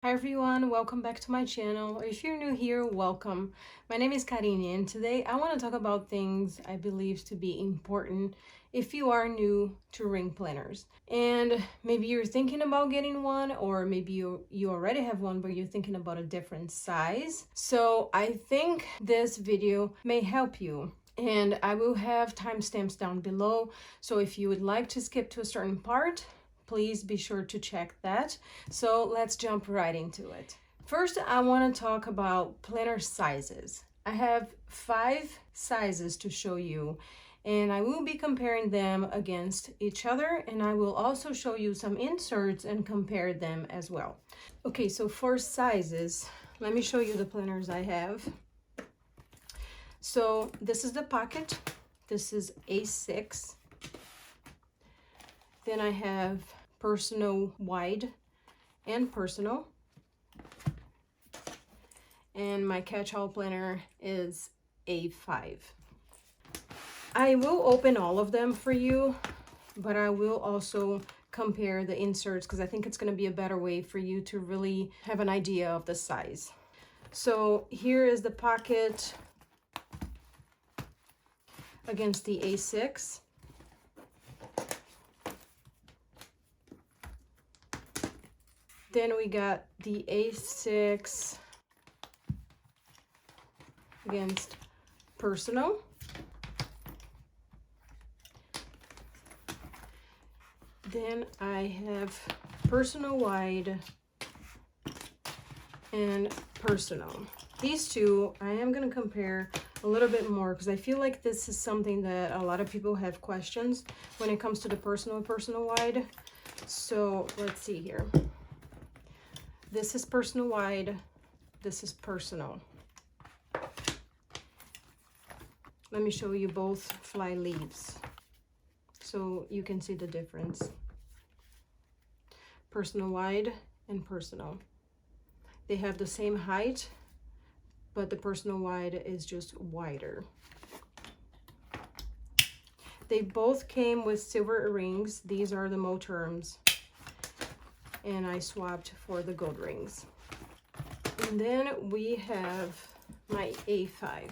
Hi everyone, welcome back to my channel. If you're new here, welcome. My name is Karine and today I want to talk about things I believe to be important if you are new to ring planners. And maybe you're thinking about getting one, or maybe you already have one but you're thinking about a different size. So I think this video may help you. And I will have timestamps down below, so if you would like to skip to a certain part, please be sure to check that. So let's jump right into it. First, I want to talk about planner sizes. I have 5 sizes to show you, and I will be comparing them against each other, and I will also show you some inserts and compare them as well. Okay, so for sizes, let me show you the planners I have. So this is the pocket. This is A6. Then I have personal wide and personal, and my catch-all planner is A5. I will open all of them for you, but I will also compare the inserts because I think it's going to be a better way for you to really have an idea of the size. So here is the pocket against the A6. Then we got the A6 against personal. Then I have personal wide and personal. These two I am going to compare a little bit more because I feel like this is something that a lot of people have questions when it comes to the personal wide. So let's see here. This is personal wide, this is personal. Let me show you both fly leaves so you can see the difference. Personal wide and personal. They have the same height, but the personal wide is just wider. They both came with silver rings. These are the Mo terms, and I swapped for the gold rings. And then we have my A5,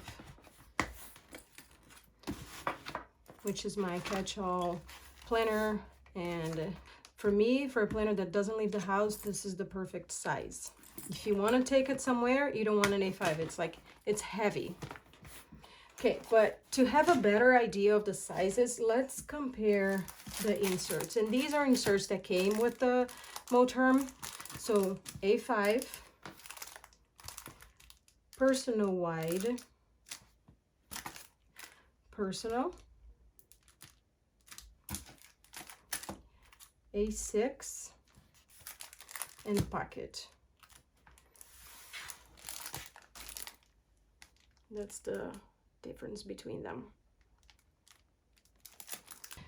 which is my catch-all planner. And for me, for a planner that doesn't leave the house, this is the perfect size. If you want to take it somewhere, you don't want an A5. It's heavy. Okay, but to have a better idea of the sizes, let's compare the inserts. And these are inserts that came with the Mo term. So A5, personal wide, personal, A6, and pocket. That's the difference between them.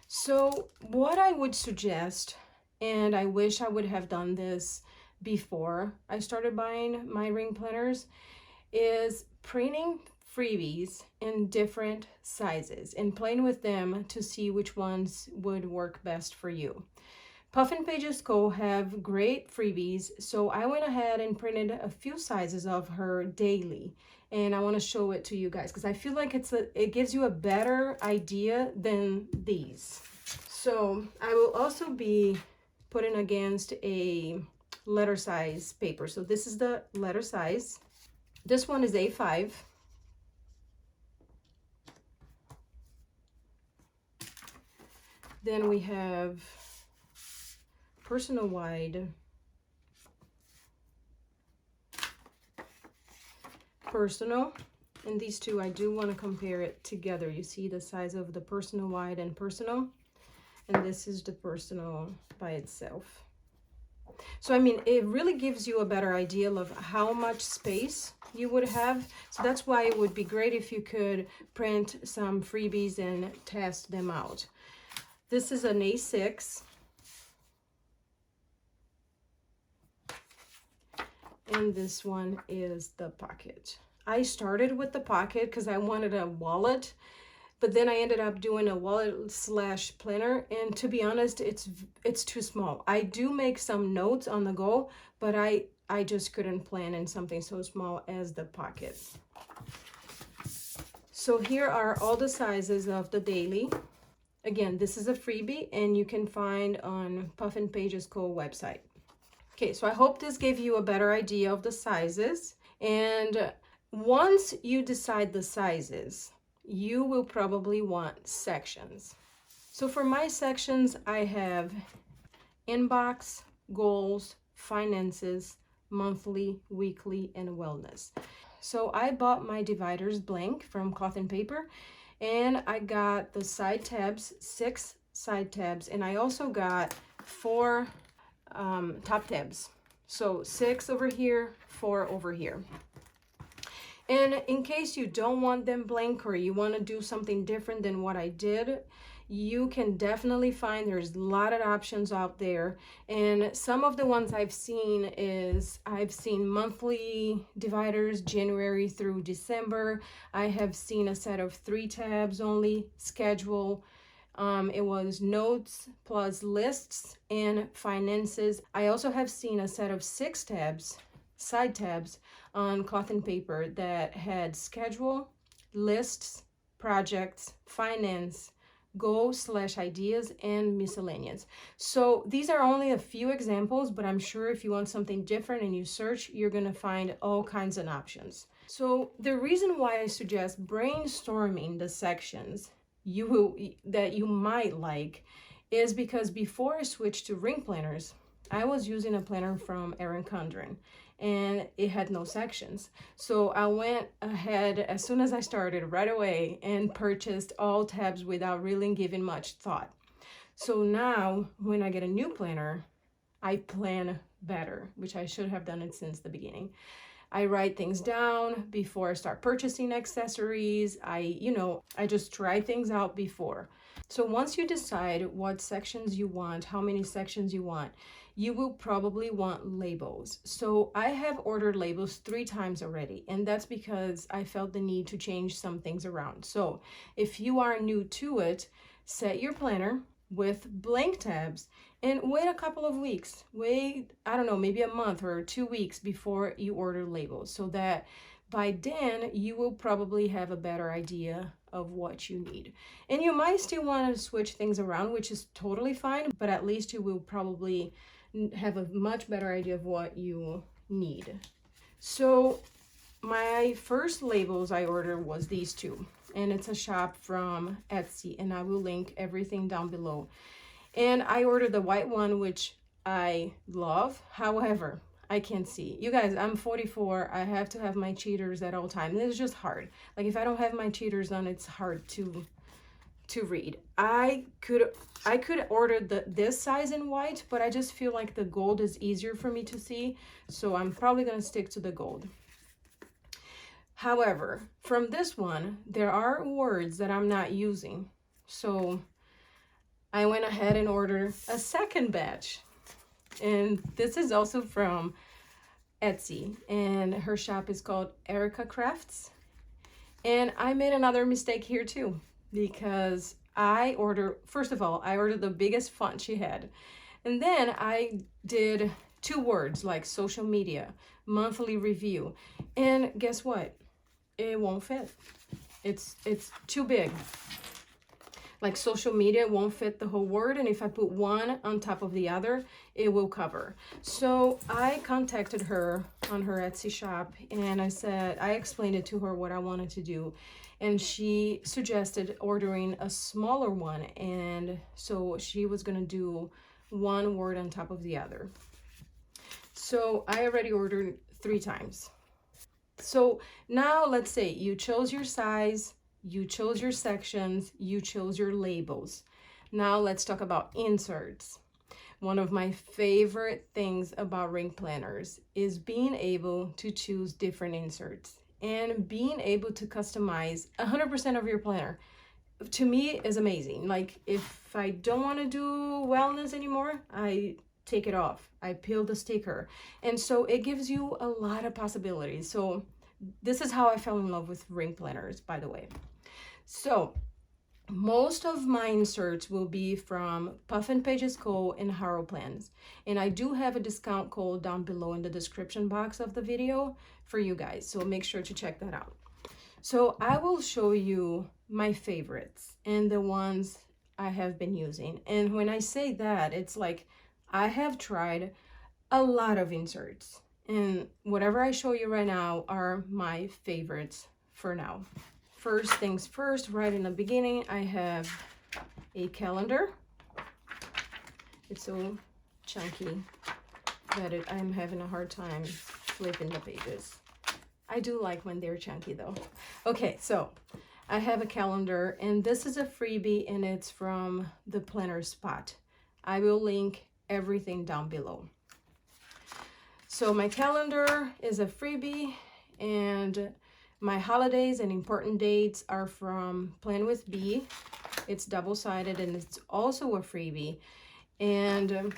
So what I would suggest, and I wish I would have done this before I started buying my ring planners, is printing freebies in different sizes and playing with them to see which ones would work best for you. Puff and Pages Co. have great freebies, so I went ahead and printed a few sizes of her daily, and I want to show it to you guys because I feel like it gives you a better idea than these. So I will also be putting against a letter size paper. So this is the letter size. This one is A5. Then we have personal wide, personal, and these two I do want to compare it together. You see the size of the personal wide and personal, and this is the personal by itself. So I mean, it really gives you a better idea of how much space you would have. So that's why it would be great if you could print some freebies and test them out. This is an A6. And this one is the pocket. I started with the pocket because I wanted a wallet, but then I ended up doing a wallet slash planner, and to be honest, it's too small. I do make some notes on the go, but I I just couldn't plan in something so small as the pocket. So here are all the sizes of the daily. Again, this is a freebie and you can find on Puffin Pages Co. website. Okay, so I hope this gave you a better idea of the sizes. And once you decide the sizes, you will probably want sections. So for my sections, I have inbox, goals, finances, monthly, weekly, and wellness. So I bought my dividers blank from Cloth and Paper, and I got the side tabs, 6 side tabs, and I also got 4 top tabs. So 6 over here, 4 over here. And in case you don't want them blank or you want to do something different than what I did, you can definitely find there's a lot of options out there. And some of the ones I've seen is I've seen monthly dividers, January through December. I have seen a set of 3 tabs only, schedule. It was notes plus lists and finances. I also have seen a set of 6 tabs, side tabs on Cloth and Paper that had schedule, lists, projects, finance, goals/ideas, and miscellaneous. So these are only a few examples, but I'm sure if you want something different and you search, you're gonna find all kinds of options. So the reason why I suggest brainstorming the sections that you might like is because before I switched to ring planners, I was using a planner from Erin Condren and it had no sections. So I went ahead as soon as I started right away and purchased all tabs without really giving much thought. So now when I get a new planner, I plan better, which I should have done it since the beginning. I write things down before I start purchasing accessories. I just try things out before. So once you decide what sections you want, how many sections you want, you will probably want labels. So I have ordered labels 3 times already, and that's because I felt the need to change some things around. So if you are new to it, set your planner with blank tabs and wait a couple of weeks. Wait, I don't know, maybe a month or 2 weeks before you order labels, so that by then you will probably have a better idea of what you need. And you might still want to switch things around, which is totally fine, but at least you will probably have a much better idea of what you need. So my first labels I ordered was these 2, and it's a shop from Etsy, and I will link everything down below. And I ordered the white one, which I love. However, I can't see. You guys, I'm 44. I have to have my cheaters at all times. It's just hard. Like if I don't have my cheaters on, it's hard to read. I could order this size in white, but I just feel like the gold is easier for me to see. So I'm probably gonna stick to the gold. However, from this one, there are words that I'm not using. So I went ahead and ordered a second batch. And this is also from Etsy, and her shop is called Erica Crafts. And I made another mistake here too, because first of all, I ordered the biggest font she had. And then I did 2 words like social media, monthly review. And guess what? It won't fit. It's too big. Like social media won't fit the whole word, and if I put one on top of the other, it will cover. So I contacted her on her Etsy shop, and I explained it to her what I wanted to do, and she suggested ordering a smaller one, and so she was gonna do 1 word on top of the other. So I already ordered 3 times. So now let's say you chose your size, you chose your sections, you chose your labels. Now let's talk about inserts. One of my favorite things about ring planners is being able to choose different inserts and being able to customize 100% of your planner. To me is amazing. Like if I don't want to do wellness anymore, I take it off. I peel the sticker. And so it gives you a lot of possibilities. So this is how I fell in love with ring planners, by the way. So Most of my inserts will be from Puffin Pages Co. and Harrow Plans. And I do have a discount code down below in the description box of the video for you guys. So make sure to check that out. So I will show you my favorites and the ones I have been using. And when I say that, it's like I have tried a lot of inserts. And whatever I show you right now are my favorites for now. First things first, right in the beginning, I have a calendar. It's so chunky that I'm having a hard time flipping the pages. I do like when they're chunky though. Okay, so I have a calendar, and this is a freebie, and it's from the Planner Spot. I will link everything down below. So my calendar is a freebie, and my holidays and important dates are from Plan with B. It's double-sided, and it's also a freebie. And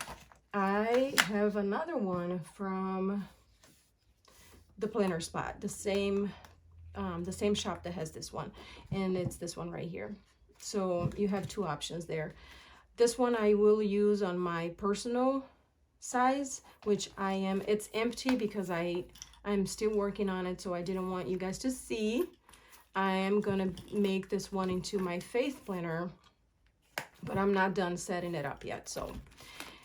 I have another one from the Planner Spot, the same shop that has this one, and it's this one right here. So you have two options there. This one I will use on my personal size, which it's empty because I'm still working on it, so I didn't want you guys to see. I am gonna make this one into my faith planner, but I'm not done setting it up yet. So,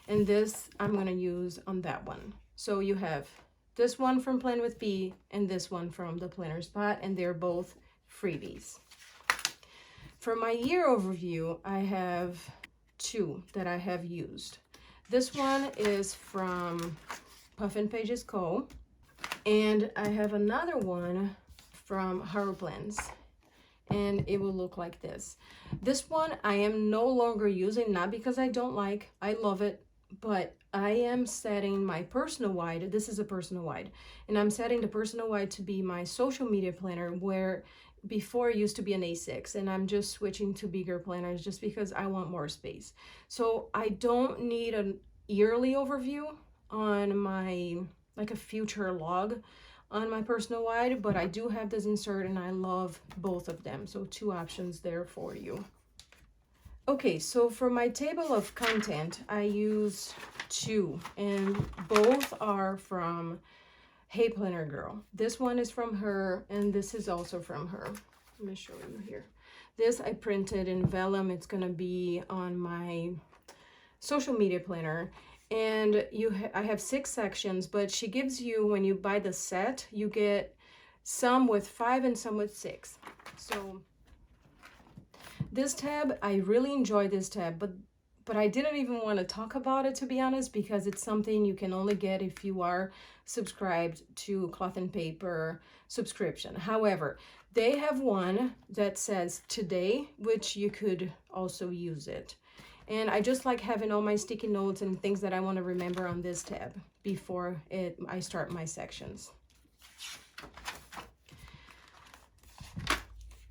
and this I'm gonna use on that one. So you have this one from Plan with B and this one from the Planner Spot, and they're both freebies. For my year overview, I have two that I have used. This one is from Puffin Pages Co. And I have another one from Harrow Plans, and it will look like this. This one I am no longer using, not because I don't like, I love it, but I am setting my personal wide. This is a personal wide, and I'm setting the personal wide to be my social media planner, where before it used to be an A6, and I'm just switching to bigger planners just because I want more space. So I don't need an yearly overview on my, like a future log on my personal wide, but I do have this insert and I love both of them. So two options there for you. Okay, so for my table of content, I use two, and both are from Hey Planner Girl. This one is from her, and this is also from her. Let me show you here. This I printed in vellum. It's gonna be on my social media planner. And I have 6 sections, but she gives you, when you buy the set, you get some with 5 and some with 6. So this tab, I really enjoy this tab, but I didn't even want to talk about it, to be honest, because it's something you can only get if you are subscribed to Cloth and Paper subscription. However, they have one that says today, which you could also use it. And I just like having all my sticky notes and things that I want to remember on this tab before I start my sections.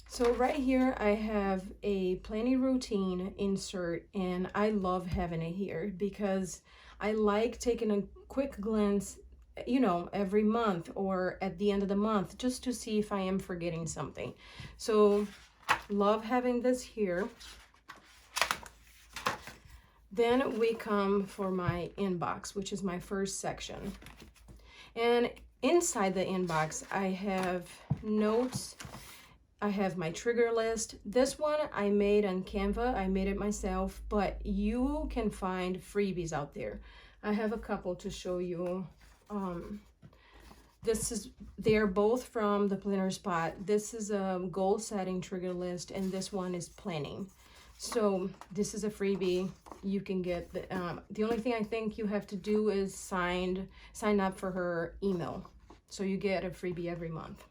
So right here I have a planning routine insert, and I love having it here because I like taking a quick glance, you know, every month or at the end of the month, just to see if I am forgetting something. So love having this here. Then we come for my inbox, which is my first section. And inside the inbox, I have notes. I have my trigger list. This one I made on Canva. I made it myself, but you can find freebies out there. I have a couple to show you. They're both from the Planner Spot. This is a goal setting trigger list, and this one is planning. So this is a freebie. You can get the only thing I think you have to do is sign up for her email. So you get a freebie every month.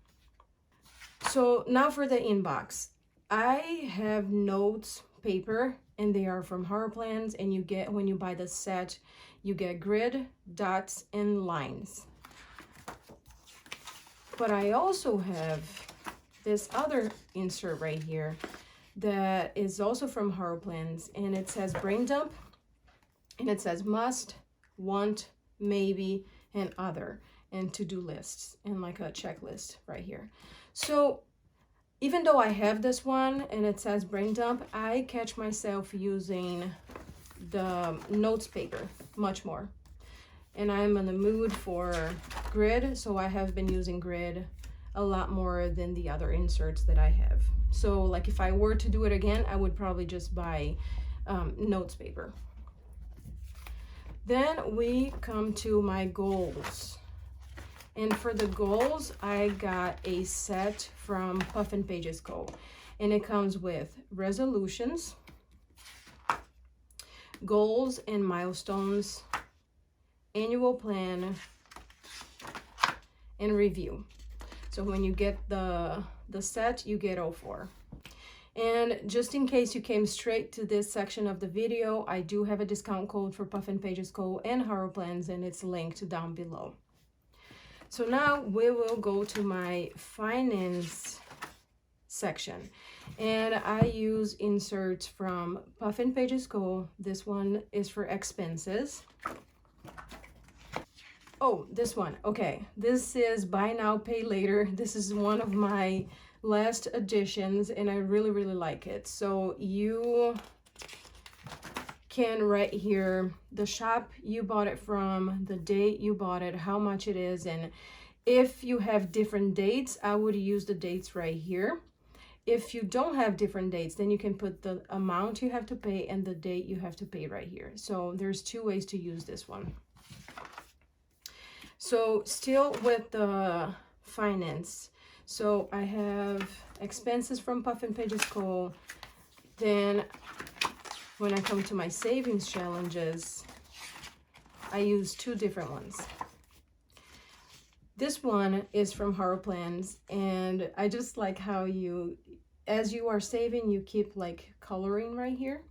So now for the inbox. I have notes paper, and they are from Harrow Plans, and you get, when you buy the set, you get grid, dots, and lines. But I also have this other insert right here that is also from Harrow Plans, and it says brain dump, and it says must, want, maybe, and other, and to-do lists, and like a checklist right here. So Even though I have this one and it says brain dump, I catch myself using the notes paper much more. And I'm in the mood for grid, so I have been using grid a lot more than the other inserts that I have. So like if I were to do it again, I would probably just buy notes paper. Then we come to my goals. And for the goals, I got a set from Puff and Pages Co. And it comes with resolutions, goals and milestones, annual plan, and review. So when you get the set, you get all four. And just in case you came straight to this section of the video, I do have a discount code for Puff and Pages Co. and Horror Plans, and it's linked down below. So now we will go to my finance section, and I use inserts from Puff and Pages Co. This one is for expenses. Oh, this one. Okay, this is buy now, pay later. This is one of my last additions, and I really, really like it. So you can write here the shop you bought it from, the date you bought it, how much it is, and if you have different dates, I would use the dates right here. If you don't have different dates, then you can put the amount you have to pay and the date you have to pay right here. So there's two ways to use this one. So still with the finance, so I have expenses from Puff and Pages Co. Then when I come to my savings challenges, I use two different ones. This one is from Horror Plans, and I just like how as you are saving, you keep like coloring right here.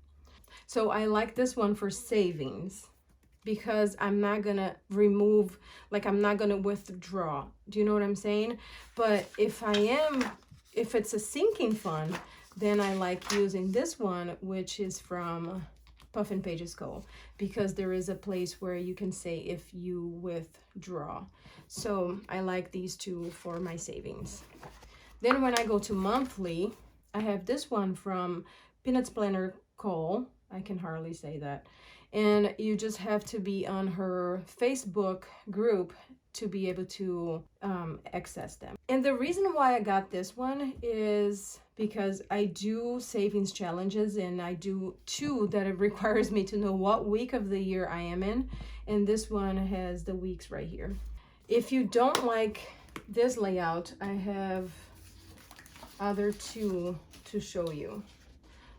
So I like this one for savings, because I'm not gonna remove, like I'm not gonna withdraw. Do you know what I'm saying? But if it's a sinking fund, then I like using this one, which is from Puff and Pages Co. because there is a place where you can say if you withdraw. So I like these two for my savings. Then when I go to monthly, I have this one from Peanuts Planner Co. I can hardly say that. And you just have to be on her Facebook group to be able to access them. And the reason why I got this one is because I do savings challenges, and I do two that it requires me to know what week of the year I am in. And this one has the weeks right here. If you don't like this layout, I have other two to show you.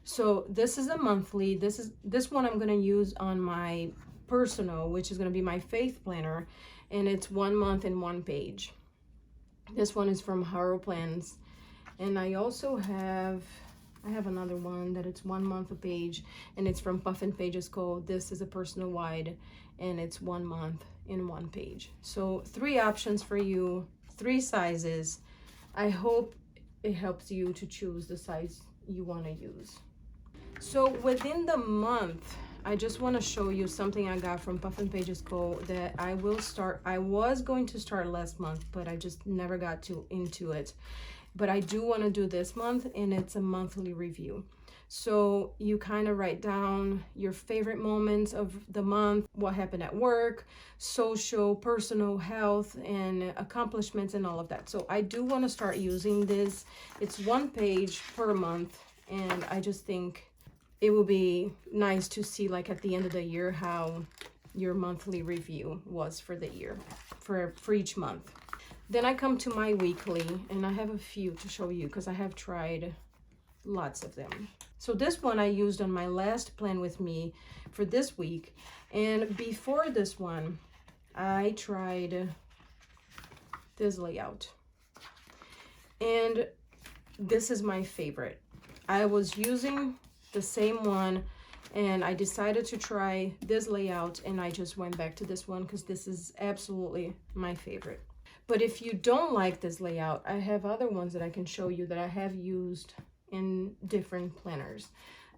So this is a monthly. This one I'm going to use on my personal, which is going to be my faith planner, and it's 1 month and 1 page. This one is from Horror Plans, and I also have another one that it's 1 month a page, and it's from Puff and Pages Co. This is a personal wide, and it's 1 month in 1 page. So 3 options for you, 3 sizes. I hope it helps you to choose the size you want to use. So within the month, I just want to show you something I got from Puff and Pages Co. that I was going to start last month, but I just never got into it. But I do want to do this month, and it's a monthly review. So you kind of write down your favorite moments of the month, what happened at work, social, personal, health, and accomplishments, and all of that. So I do want to start using this. It's 1 page per month, and I just think it will be nice to see, like at the end of the year, how your monthly review was for the year, for each month. Then I come to my weekly, and I have a few to show you because I have tried lots of them. So this one I used on my last plan with me for this week, and before this one I tried this layout, and this is my favorite. I was using the same one, and I decided to try this layout, and I just went back to this one because this is absolutely my favorite. But if you don't like this layout, I have other ones that I can show you that I have used in different planners.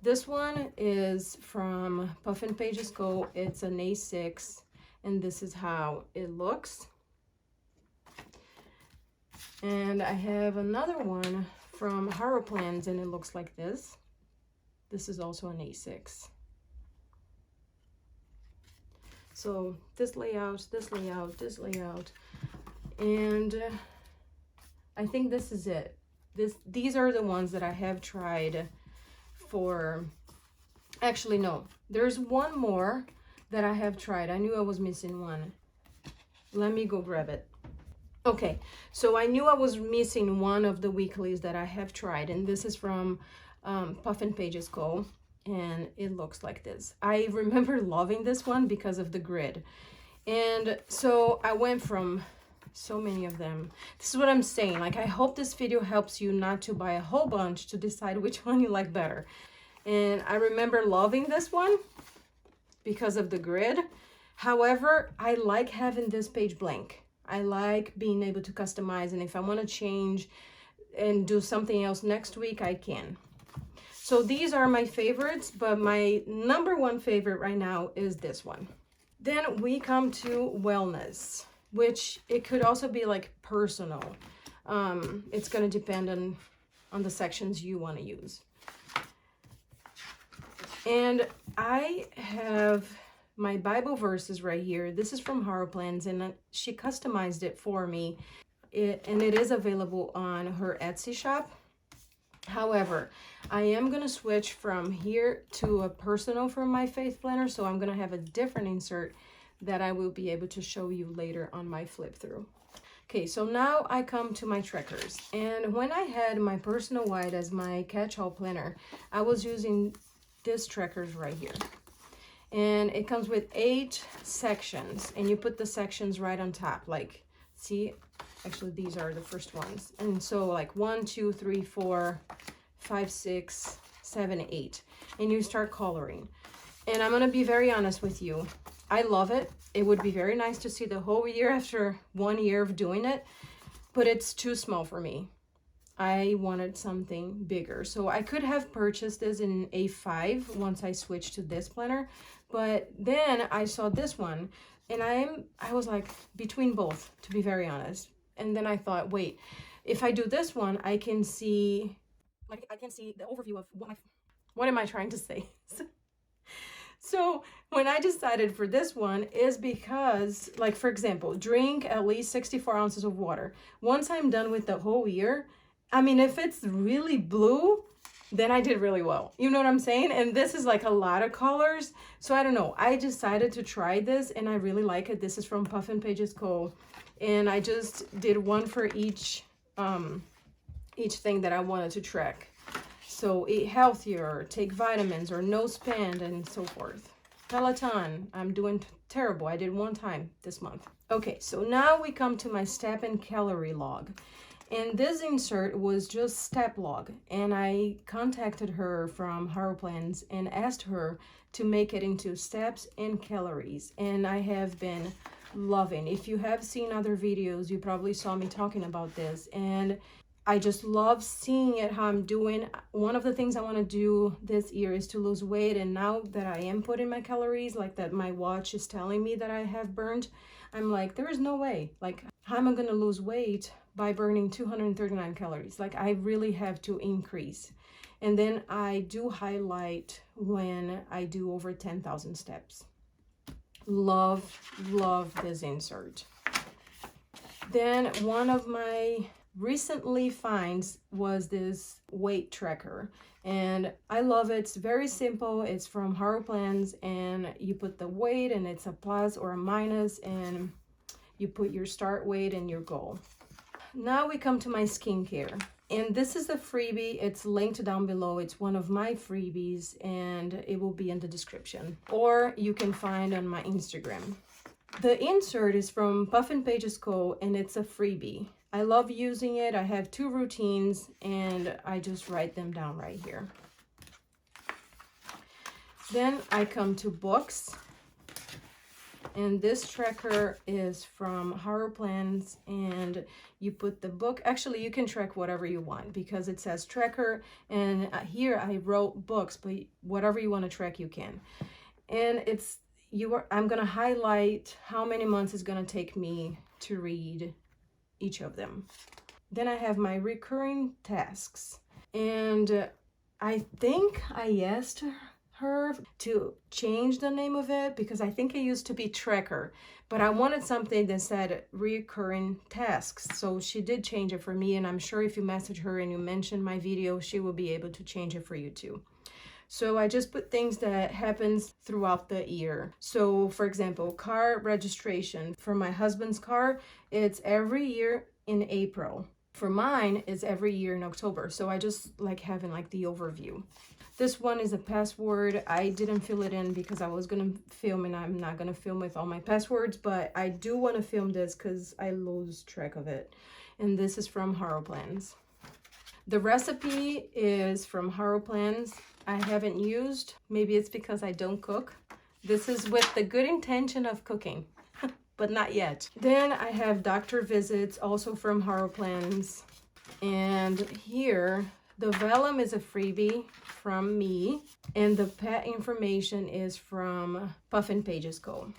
This one is from Puff and Pages Co. It's an A6, and this is how it looks. And I have another one from Haro Plans, and it looks like this. This is also an A6. So this layout, this layout, this layout, and I think this is it. These are the ones that I have tried for, actually no, there's one more that I have tried. I knew I was missing one. Let me go grab it. Okay, so I knew I was missing one of the weeklies that I have tried, and this is from Puffin Pages Co. And it looks like this. I remember loving this one because of the grid. And so I went from so many of them. This is what I'm saying. Like, I hope this video helps you not to buy a whole bunch, to decide which one you like better. And I remember loving this one because of the grid. However, I like having this page blank. I like being able to customize, and if I want to change and do something else next week, I can. So these are my favorites, but my #1 favorite right now is this one. Then we come to wellness, which it could also be like personal. It's going to depend on the sections you want to use. And I have my Bible verses right here. This is from Haro Plans, and she customized it for me. And it is available on her Etsy shop. However, I am going to switch from here to a personal from my faith planner, so I'm going to have a different insert that I will be able to show you later on my flip through. Okay, so now I come to my trackers, and when I had my personal white as my catch-all planner, I was using this trackers right here. And it comes with 8 sections, and you put the sections right on top. Like, see, actually these are the first ones. And so like 1, 2, 3, 4, 5, 6, 7, 8. And you start coloring. And I'm gonna be very honest with you. I love it. It would be very nice to see the whole year after 1 year of doing it, but it's too small for me. I wanted something bigger. So I could have purchased this in A5 once I switched to this planner, but then I saw this one, and I was like between both, to be very honest. And then I thought, wait, if I do this one, I can see, like, I can see the overview of what am I trying to say? So when I decided for this one is because, like, for example, drink at least 64 ounces of water. Once I'm done with the whole year, I mean, if it's really blue, then I did really well. You know what I'm saying? And this is like a lot of colors. So I don't know. I decided to try this, and I really like it. This is from Puffin Pages Co. And I just did one for each thing that I wanted to track. So eat healthier, take vitamins, or no spend, and so forth. Peloton, I'm doing terrible. I did one time this month. Okay, so now we come to my step and calorie log. And this insert was just step log. And I contacted her from Haro Plans and asked her to make it into steps and calories. And I have been loving. If you have seen other videos, you probably saw me talking about this. And I just love seeing it, how I'm doing. One of the things I want to do this year is to lose weight. And now that I am putting my calories, like that my watch is telling me that I have burned, I'm like, there is no way. Like, how am I going to lose weight by burning 239 calories? Like, I really have to increase. And then I do highlight when I do over 10,000 steps. Love this insert. Then one of my recently finds was this weight tracker, and I love it. It's very simple. It's from Haro Plans, and you put the weight, and it's a plus or a minus, and you put your start weight and your goal. Now we come to my skincare, and this is a freebie. It's linked down below. It's one of my freebies, and it will be in the description, or you can find on my Instagram. The insert is from Puffin Pages Co., and it's a freebie. I love using it. I have 2 routines, and I just write them down right here. Then I come to books, and this tracker is from Haro Plans, and you put the book. Actually, you can track whatever you want because it says tracker, and here I wrote books, but whatever you want to track, you can. And I'm going to highlight how many months it's going to take me to read each of them. Then I have my recurring tasks. And I think I asked her to change the name of it because I think it used to be tracker, but I wanted something that said recurring tasks. So she did change it for me, and I'm sure if you message her and you mention my video, she will be able to change it for you too. So I just put things that happens throughout the year. So for example, car registration for my husband's car, it's every year in April. For mine, it's every year in October. So I just like having like the overview. This one is a password. I didn't fill it in because I was gonna film and I'm not gonna film with all my passwords, but I do want to film this because I lose track of it. And this is from HorrorPlans. The recipe is from HorrorPlans. I haven't used. Maybe it's because I don't cook. This is with the good intention of cooking, but not yet. Then I have doctor visits, also from HorrorPlans. And here, the vellum is a freebie from me, and the pet information is from Puffin Pages Co.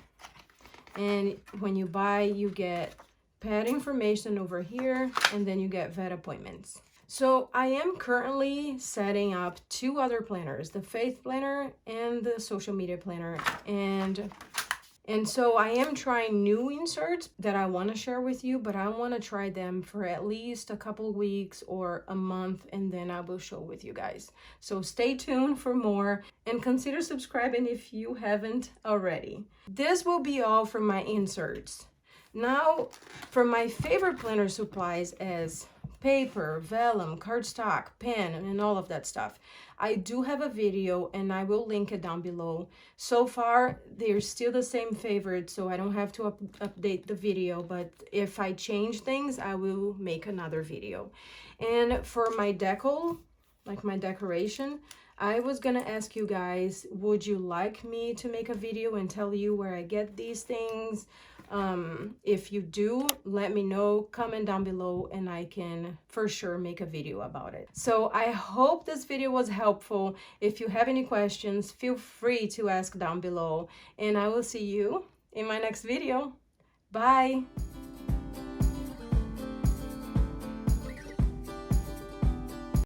And when you buy, you get pet information over here, and then you get vet appointments. So I am currently setting up 2 other planners, the faith planner and the social media planner. And so I am trying new inserts that I want to share with you, but I want to try them for at least a couple weeks or a month, and then I will show with you guys. So stay tuned for more and consider subscribing if you haven't already. This will be all for my inserts. Now for my favorite planner supplies as paper, vellum, cardstock, pen, and all of that stuff. I do have a video and I will link it down below. So far, they're still the same favorite, so I don't have to update the video, but if I change things, I will make another video. And for my deco, like my decoration, I was gonna ask you guys, would you like me to make a video and tell you where I get these things? If you do, let me know, comment down below, and I can for sure make a video about it. So I hope this video was helpful. If you have any questions, feel free to ask down below, and I will see you in my next video. Bye.